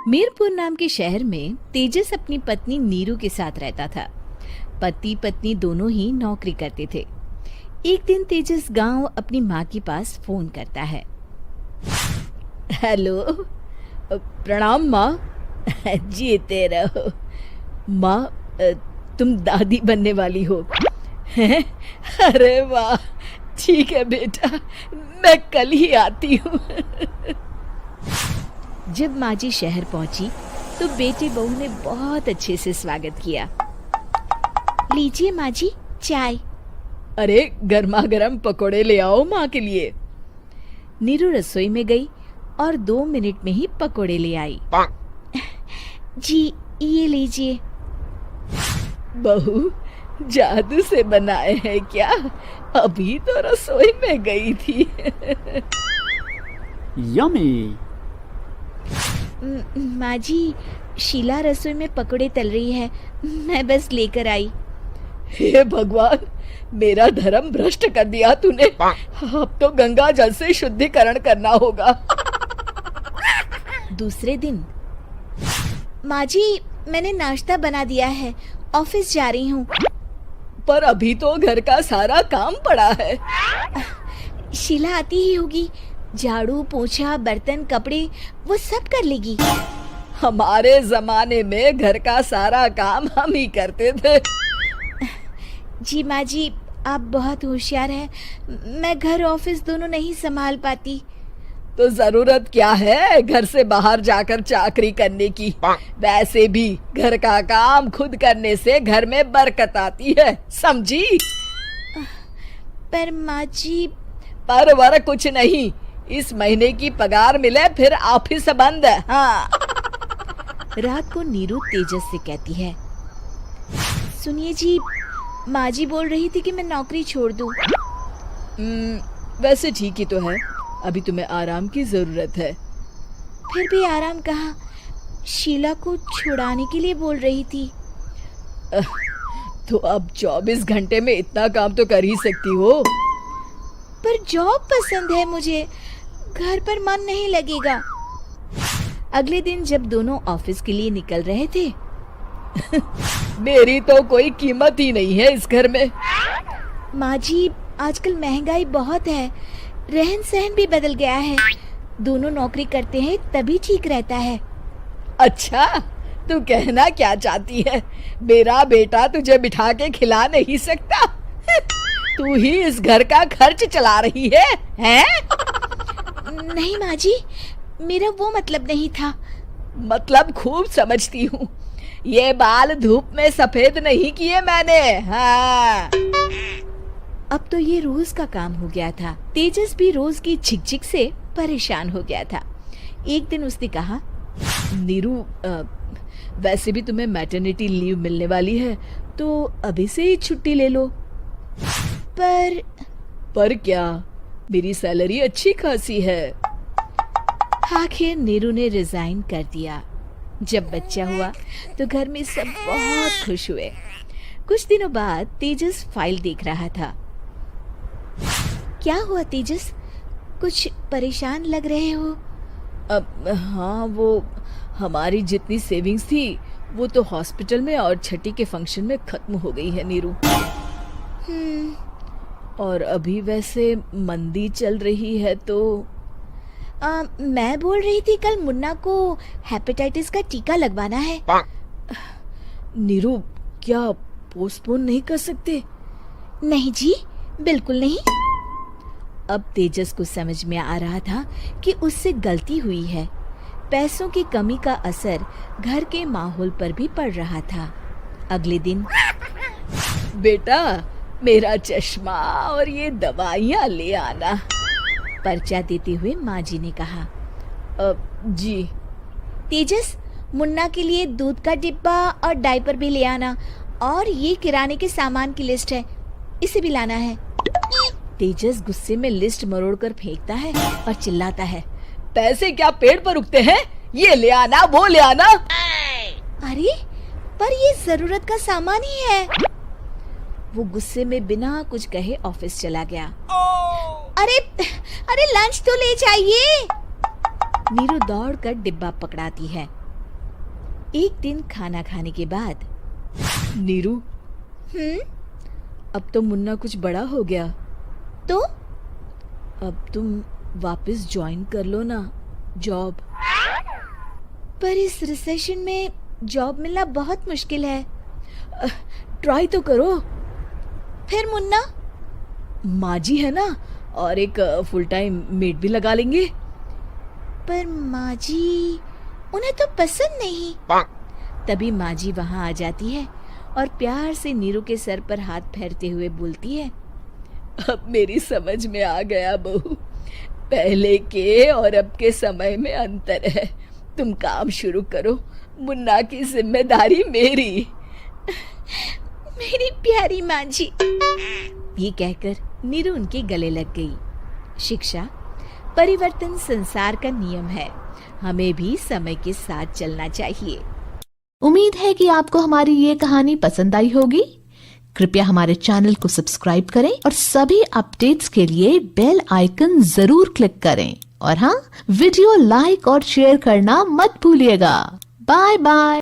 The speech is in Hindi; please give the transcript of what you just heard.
मीरपुर नाम के शहर में तेजस अपनी पत्नी नीरू के साथ रहता था। पति पत्नी दोनों ही नौकरी करते थे। एक दिन तेजस गांव अपनी माँ के पास फोन करता है। हेलो, प्रणाम माँ। जीते रहो माँ, तुम दादी बनने वाली हो। अरे वाह, ठीक है बेटा, मैं कल ही आती हूँ। जब माँ जी शहर पहुंची तो बेटे बहू ने बहुत अच्छे से स्वागत किया। लीजिए माँ जी, चाय। अरे गर्मा गर्म पकोड़े ले आओ माँ के लिए। नीरू रसोई में गई और 2 मिनट में ही पकोड़े ले आई। जी ये लीजिए। बहू जादू से बनाए हैं क्या? अभी तो रसोई में गई थी। यम्मी। माँ जी, शीला रसोई में पकोड़े तल रही है, मैं बस लेकर आई। हे भगवान, मेरा धर्म भ्रष्ट कर दिया तूने। अब तो गंगा जल से शुद्धिकरण करना होगा। दूसरे दिन, माँ जी मैंने नाश्ता बना दिया है, ऑफिस जा रही हूँ। पर अभी तो घर का सारा काम पड़ा है। शीला आती ही होगी, झाड़ू पोछा बर्तन कपड़े वो सब कर लेगी। हमारे जमाने में घर का सारा काम हम ही करते थे। जी माँ जी, आप बहुत होशियार हैं, मैं घर ऑफिस दोनों नहीं संभाल पाती। तो जरूरत क्या है घर से बाहर जाकर चाकरी करने की? वैसे भी घर का काम खुद करने से घर में बरकत आती है, समझी? पर माँ जी। पर वर कुछ नहीं, इस महीने की पगार मिले फिर ऑफिस बंद। हाँ। रात को नीरू तेजस से कहती है, सुनिए जी, माँ जी बोल रही थी कि मैं नौकरी छोड़ दूं। वैसे ठीक ही तो है, अभी तुम्हें आराम की जरूरत है। फिर भी आराम कहाँ, शीला को छुड़ाने के लिए बोल रही थी। तो अब 24 घंटे में इतना काम तो कर ही सकती हो। पर जॉब पसंद है मुझे, घर पर मन नहीं लगेगा। अगले दिन जब दोनों ऑफिस के लिए निकल रहे थे, मेरी तो कोई कीमत ही नहीं है इस घर में। माँ जी, आजकल महंगाई बहुत है, रहन सहन भी बदल गया है, दोनों नौकरी करते हैं तभी ठीक रहता है। अच्छा, तू कहना क्या चाहती है? मेरा बेटा तुझे बिठा के खिला नहीं सकता? तू ही इस घर का खर्च चला रही है, हैं? नहीं माँ जी, मेरा वो मतलब नहीं था। मतलब खूब समझती हूँ, ये बाल धूप में सफेद नहीं किए मैंने। हाँ। अब तो ये रोज का काम हो गया था। तेजस भी रोज की झिकझिक से परेशान हो गया था। एक दिन उसने कहा, नीरू, वैसे भी तुम्हें मैटरनिटी लीव मिलने वाली है, तो अभी से ही छुट्टी ले लो। पर क्या, मेरी सैलरी अच्छी खासी है। आखिर नीरू ने रिजाइन कर दिया। जब बच्चा हुआ तो घर में सब बहुत खुश हुए। कुछ दिनों बाद तेजस फाइल देख रहा था। क्या हुआ तेजस, कुछ परेशान लग रहे हो? हाँ, वो हमारी जितनी सेविंग्स थी वो तो हॉस्पिटल में और छठी के फंक्शन में खत्म हो गई है नीरू। और अभी वैसे मंदी चल रही है तो मैं बोल रही थी कल मुन्ना को हेपेटाइटिस का टीका लगवाना है। नीरू, क्या पोस्टपोन नहीं कर सकते? नहीं जी, बिल्कुल नहीं। अब तेजस को समझ में आ रहा था कि उससे गलती हुई है। पैसों की कमी का असर घर के माहौल पर भी पड़ रहा था। अगले दिन, बेटा मेरा चश्मा और ये दवाइयाँ ले आना, पर्चा देते हुए माँ जी ने कहा। जी। तेजस, मुन्ना के लिए दूध का डिब्बा और डायपर भी ले आना, और ये किराने के सामान की लिस्ट है, इसे भी लाना है। तेजस गुस्से में लिस्ट मरोड़कर फेंकता है और चिल्लाता है, पैसे क्या पेड़ पर उगते हैं? ये ले आना, वो ले आना। अरे पर ये जरूरत का सामान ही है। वो गुस्से में बिना कुछ कहे ऑफिस चला गया। अरे लंच तो ले जाइए। नीरू दौड़कर डिब्बा पकड़ाती है एक दिन खाना खाने के बाद, नीरू, अब तो मुन्ना कुछ बड़ा हो गया, तो अब तुम वापस ज्वाइन कर लो ना जॉब। पर इस रिसेशन में जॉब मिलना बहुत मुश्किल है। ट्राई तो करो। फिर मुन्ना, माँ जी है ना, और एक फुल टाइम मेड भी लगा लेंगे। पर माँ जी, उन्हें तो पसंद नहीं। तभी माँ जी वहाँ आ जाती है और प्यार से नीरू के सर पर हाथ फेरते हुए बोलती है, अब मेरी समझ में आ गया बहू, पहले के और अब के समय में अंतर है। तुम काम शुरू करो, मुन्ना की जिम्मेदारी मेरी। मेरी प्यारी माँ जी, ये कहकर नीरू उनके गले लग गई। शिक्षा, परिवर्तन संसार का नियम है, हमें भी समय के साथ चलना चाहिए। उम्मीद है कि आपको हमारी ये कहानी पसंद आई होगी। कृपया हमारे चैनल को सब्सक्राइब करें और सभी अपडेट्स के लिए बेल आइकन जरूर क्लिक करें। और हाँ, वीडियो लाइक और शेयर करना मत भूलिएगा। Bye bye.